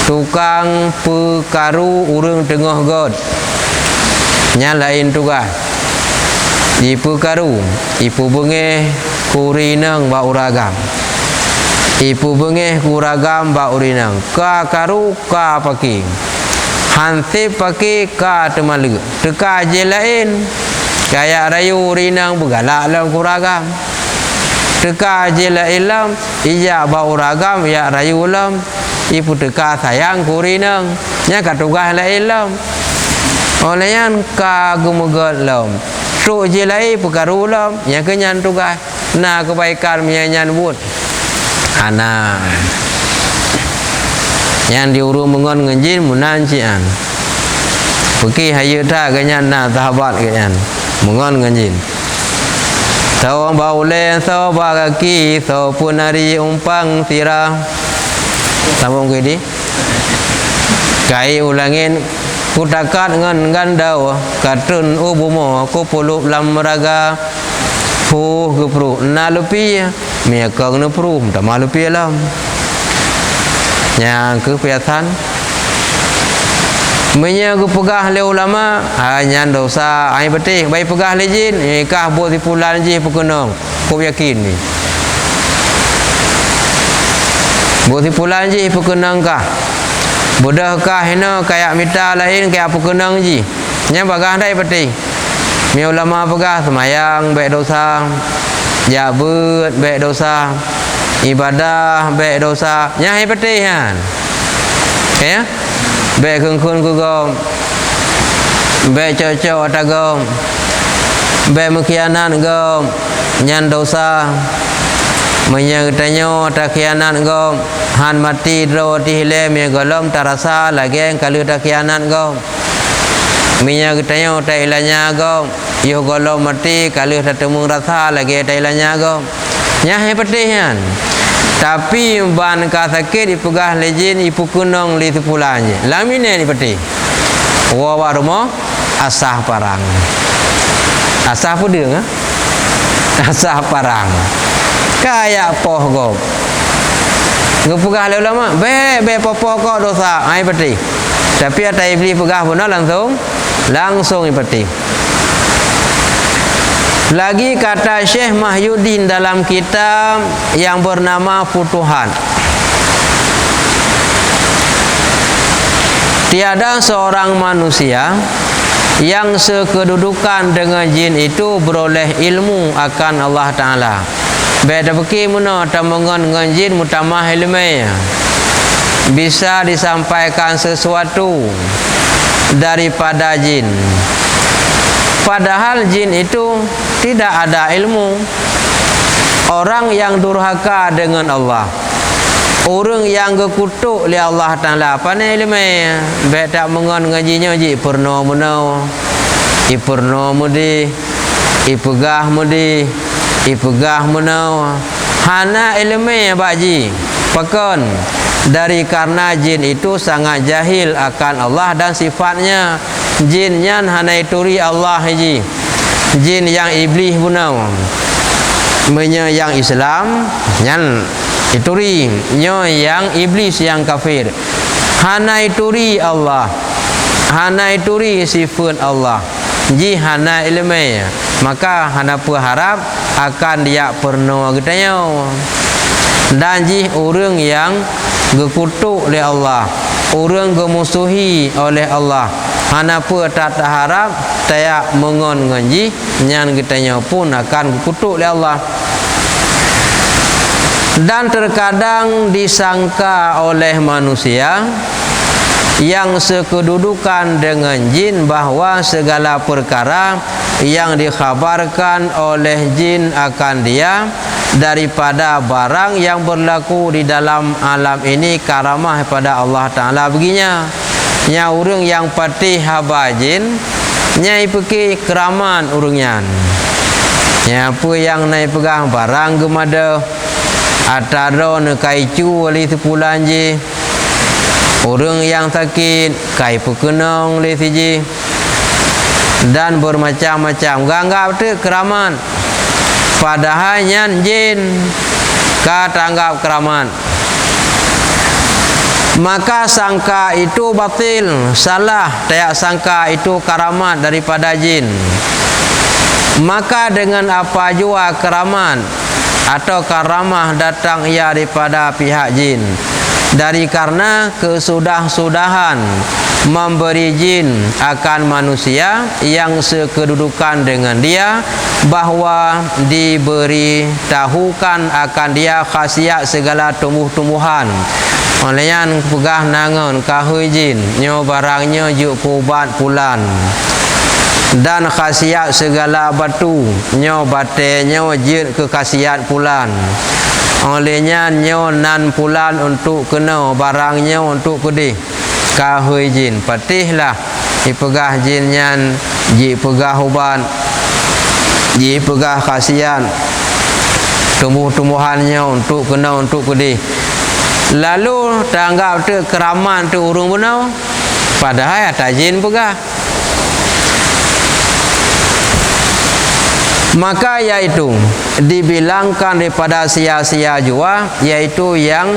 tukang perkaru urang tengah god nya lain tugas di perkaru ipu bengeh kurinang ba uragam ipu bengeh kuragam ba urinang ka karu ka paki hansip pakai ka temalu teka je lain kayak rayu rinang bergalak dalam kuragam teka je lain lam ija bau ragam ya rayu lam ipu teka sayang kurinang nya ka tugas lain lam olehan ka gumugat lam tu je lain perkaru lam nya kenyan tugas na kebaikan menyanyan wud ana yang diurung mengon ngenjin munancian pergi hayu ta ganyan na sahabat ganyan mengon ngenjin tahu bau len so bagaki so punari umpang sirah sambung ke di kai ulangin kutakat ngan gandau katun ubumo ko pulup lam raga pu gepru na lupi mi kang na pru ta malupi lam yang kebiasaan menya ku pegah le ulama hanya dosa ai betih bai pegah le jin kah buat dipulan ji pekenong ku yakin ni buat dipulan ji pekenong kah bodah kah hena kayak mita lain kayak pekenong ji nya bagah dai betih mi ulama pegah semayang baik dosa jabut baik dosa ibadah baik dosa nya hai petihan ya baik kun ku gom baik cocok atagom baik mengkhianat gom nyan dosa menyetanyo tak khianat gom han mati dro ti hile me golom tarasa lagi kalau tak khianat gom minyak tanyo tai ilanya gom yo golom mati kalau tak temu rasa lagi tai ilanya gom nya hai petihan tapi ban ka sakit ipegah lejin ipu kunong li sepulanya lamine ni peti wa warumo asah parang asah pudeng asah parang kayak poh gop ngepegah le ulama be popo kok dosa ai peti tapi ada iblis pegah pun langsung peti. Lagi kata Syekh Mahyuddin dalam kitab yang bernama Futuhat, tiada seorang manusia yang sekedudukan dengan jin itu beroleh ilmu akan Allah Ta'ala. Beda beki muna tamungan dengan jin mutamah ilmu bisa disampaikan sesuatu daripada jin. Padahal jin itu tidak ada ilmu. Orang yang durhaka dengan Allah, orang yang gekutuk oleh Allah Ta'ala, pandai ilmu baik tak mengon ngajinya ji purno menau ipurno mudi ipegah mudi ipegah menau hana ilmu baji pakon dari karena jin itu sangat jahil akan Allah dan sifatnya. Jin nyan hanai turi Allah haji jin yang iblis punau menya yang Islam nyan ituri nyo yang iblis yang kafir hanai turi Allah hanai turi sifat Allah ji hana ilmu maka hana harap akan dia pernah katanya. Dan jih orang yang gekutuk oleh Allah, orang gemusuhi oleh Allah, hana tak harap tayak mengon nganji nyan katanya pun akan gekutuk oleh Allah. Dan terkadang disangka oleh manusia yang sekedudukan dengan jin bahawa segala perkara yang dikhabarkan oleh jin akan dia daripada barang yang berlaku di dalam alam ini karamah pada Allah Ta'ala begini. Nya orang yang patih haba jin nyai pergi keraman urungnya. Nya apa yang naik pegang barang gemada ataro ne kaicu oleh sepulan je. Orang yang sakit kai pekenong oleh siji. Dan bermacam-macam ganggap tu keraman. Padahal nyan jin kata anggap keraman. Maka sangka itu batil, salah. Tayak sangka itu karamat daripada jin. Maka dengan apa jua keraman atau karamah datang ia daripada pihak jin, dari karena kesudah-sudahan memberi jin akan manusia yang sekedudukan dengan dia, bahawa diberi tahukan akan dia khasiat segala tumbuh-tumbuhan. Oleh yang pegah nangon kahui jin nyo barangnya juk kubat pulan, dan khasiat segala batu nyo bate nyo jid ke khasiat pulan. Olehnya nyo nan pulan untuk kena barangnya untuk kudih kahui jin patihlah dipegah jin nyan ji pegah uban ji pegah khasiat tumbuh-tumbuhannya untuk kena untuk kudih. Lalu tanggap tu keraman tu urung benau, padahal ada jin pegah. Maka yaitu dibilangkan daripada sia-sia jua, yaitu yang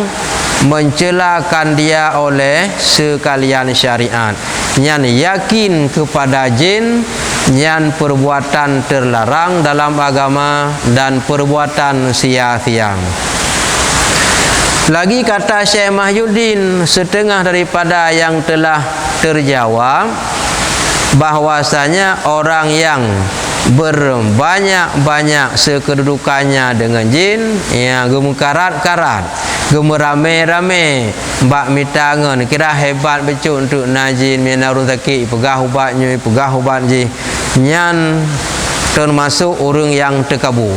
mencelakan dia oleh sekalian syariat. Nyan yakin kepada jin, nyan perbuatan terlarang dalam agama dan perbuatan sia-sia. Lagi kata Syekh Mahyuddin, setengah daripada yang telah terjawab bahwasanya orang yang berbanyak-banyak sekedudukannya dengan jin, ya gemukarat-karat, gemerame-rame, bak mitangan kira hebat becuk untuk najin minarun sakit pegah ubatnya, pegah ubat je, nyan termasuk orang yang terkabur.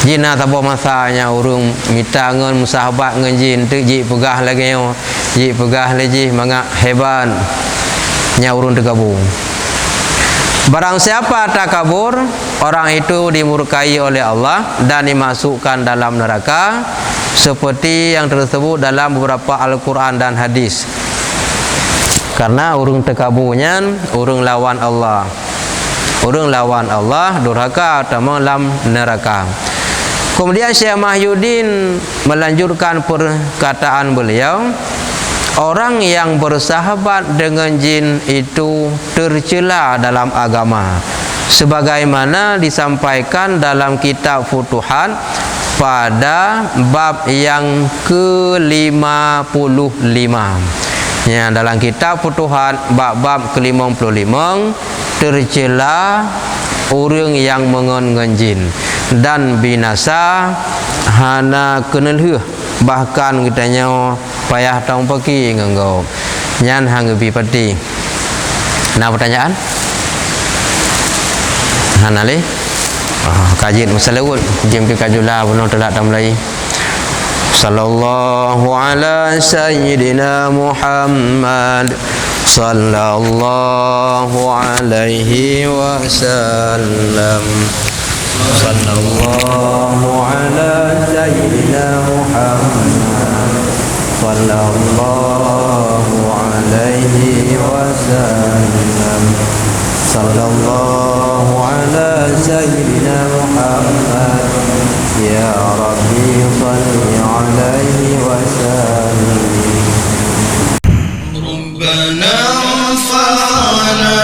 Jin tak apa masanya orang mitangan musahabat dengan jin tu ji pegah lagi, ji pegah lagi mangak hebat nya urun terkabur. Barang siapa takabur, orang itu dimurkai oleh Allah dan dimasukkan dalam neraka, seperti yang tersebut dalam beberapa Al-Quran dan hadis. Karena urung takaburnya urung lawan Allah, urung lawan Allah durhaka utama dalam neraka. Kemudian Syekh Mahyuddin melanjutkan perkataan beliau, orang yang bersahabat dengan jin itu tercela dalam agama, sebagaimana disampaikan dalam kitab Futuhat pada bab yang ke-55. Ya, dalam kitab Futuhat bab ke-55 tercela orang yang mengon jin dan binasa hana kenelhuh, bahkan katanya payah tahun pagi ngengau nyan hang bi pati. Nah, pertanyaan hanale kajian masalahun jempi kajula buno telak tamlai. Sallallahu ala sayyidina Muhammad sallallahu alaihi wasallam. Sallallahu ala sayyidina Muhammad sallallahu alaihi wasallam. Sallallahu ala sayyidina Muhammad ya Rabbi salli alaihi wasallam. Rabbana anfa'na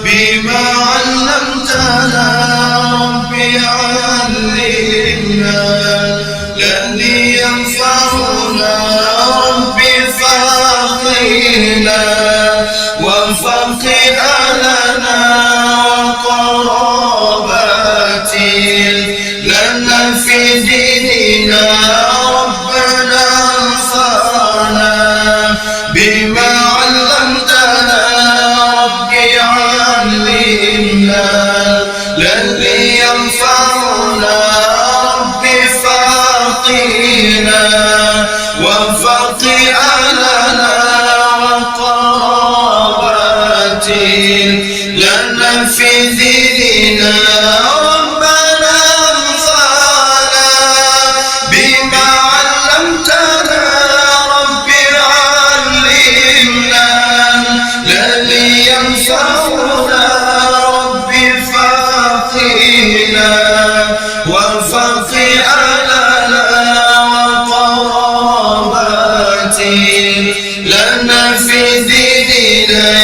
bima 'allamtana علمنا الذي ينفعنا ربي فقنا وفقه لنا وقرابات لنا في ديننا ربنا انفعنا بما علمتنا ربي علمنا الذي ينفعنا ربي فقنا وفقه لنا وقرابات لنا في ديننا